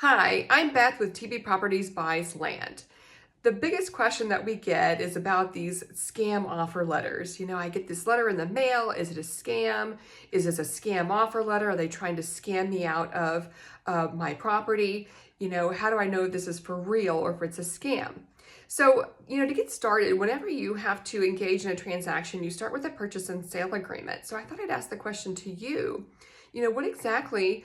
Hi, I'm Beth with TB Properties Buys Land. The biggest question that we get is about these scam offer letters. I get this letter in the mail. Is it a scam? Is this a scam offer letter? Are they trying to scam me out of my property? How do I know if this is for real or if it's a scam? So, to get started, whenever you have to engage in a transaction, you start with a purchase and sale agreement. So I thought I'd ask the question to you. What exactly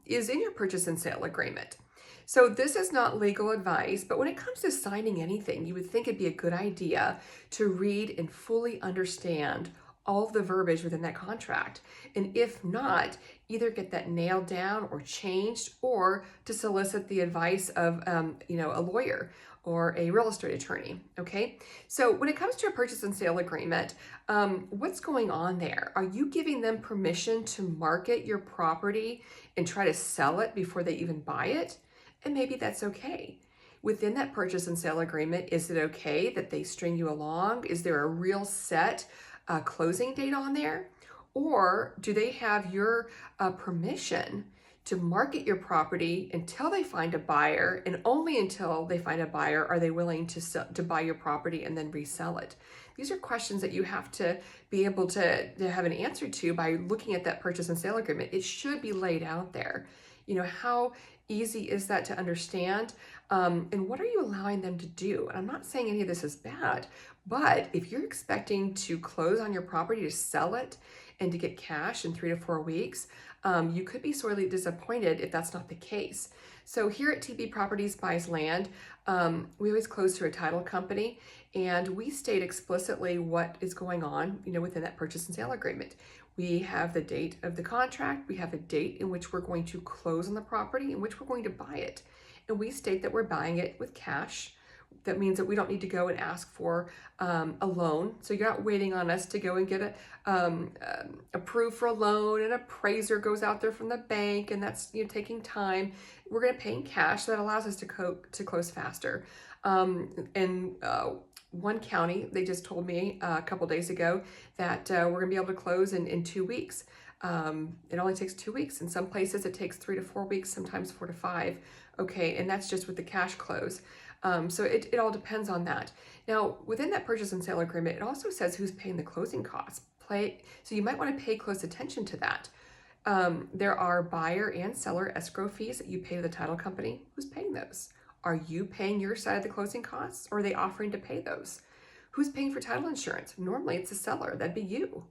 is in your purchase and sale agreement? So this is not legal advice, but when it comes to signing anything, you would think it'd be a good idea to read and fully understand all of the verbiage within that contract. And if not, either get that nailed down or changed, or to solicit the advice of, a lawyer or a real estate attorney. Okay. So when it comes to a purchase and sale agreement, what's going on there? Are you giving them permission to market your property and try to sell it before they even buy it? And maybe that's okay. Within that purchase and sale agreement, is it okay that they string you along? Is there a real set closing date on there? Or do they have your permission to market your property until they find a buyer, and only until they find a buyer are they willing to buy your property and then resell it? These are questions that you have to be able to have an answer to by looking at that purchase and sale agreement. It should be laid out there. How easy is that to understand? And what are you allowing them to do? And I'm not saying any of this is bad, but if you're expecting to close on your property, to sell it and to get cash in 3 to 4 weeks, you could be sorely disappointed if that's not the case. So here at TB Properties Buys Land, we always close through a title company, and we state explicitly what is going on, within that purchase and sale agreement. We have the date of the contract. We have a date in which we're going to close on the property, in which we're going to buy it. And we state that we're buying it with cash. That means that we don't need to go and ask for a loan. So you're not waiting on us to go and get approved for a loan, and an appraiser goes out there from the bank, and that's taking time. We're going to pay in cash, so that allows us to close faster. One county, they just told me a couple days ago that we're going to be able to close in 2 weeks. It only takes 2 weeks. In some places, it takes 3 to 4 weeks, sometimes 4 to 5. Okay, and that's just with the cash close. So it all depends on that. Now, within that purchase and sale agreement, it also says who's paying the closing costs. So you might want to pay close attention to that. There are buyer and seller escrow fees that you pay to the title company. Who's paying those? Are you paying your side of the closing costs, or are they offering to pay those? Who's paying for title insurance? Normally it's the seller, that'd be you.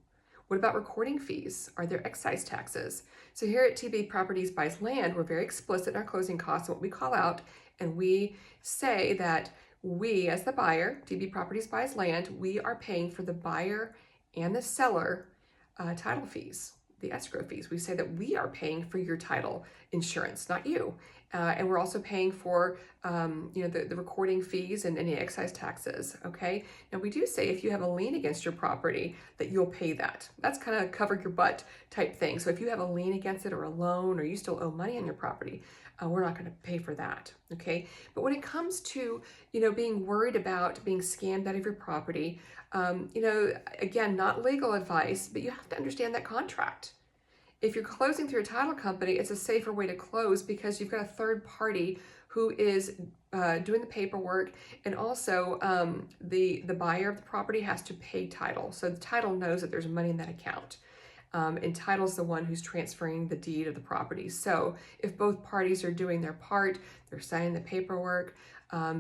What about recording fees? Are there excise taxes? So here at TB Properties Buys Land, we're very explicit in our closing costs and what we call out, and we say that we, as the buyer, TB Properties Buys Land, we are paying for the buyer and the seller title fees, the escrow fees. We say that we are paying for your title insurance, not you. And we're also paying for, the recording fees and any excise taxes, okay? Now, we do say if you have a lien against your property that you'll pay that. That's kind of cover your butt type thing. So if you have a lien against it, or a loan, or you still owe money on your property, we're not going to pay for that, okay? But when it comes to, being worried about being scammed out of your property, again, not legal advice, but you have to understand that contract. If you're closing through a title company, it's a safer way to close because you've got a third party who is doing the paperwork, and also the buyer of the property has to pay title. So the title knows that there's money in that account. And title's the one who's transferring the deed of the property. So if both parties are doing their part, they're signing the paperwork,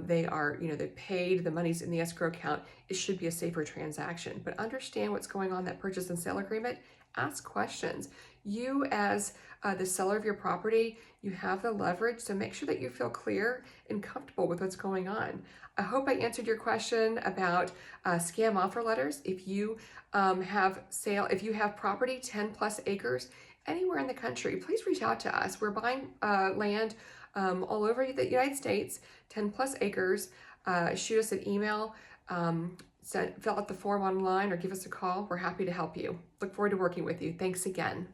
they are, they paid, the money's in the escrow account, it should be a safer transaction. But understand what's going on in that purchase and sale agreement. Ask questions. You, as the seller of your property, you have the leverage, so make sure that you feel clear and comfortable with what's going on. I hope I answered your question about scam offer letters. If you if you have property 10 plus acres anywhere in the country, please reach out to us. We're buying land all over the United States, 10 plus acres. Shoot us an email, fill out the form online, or give us a call. We're happy to help you. Look forward to working with you. Thanks again.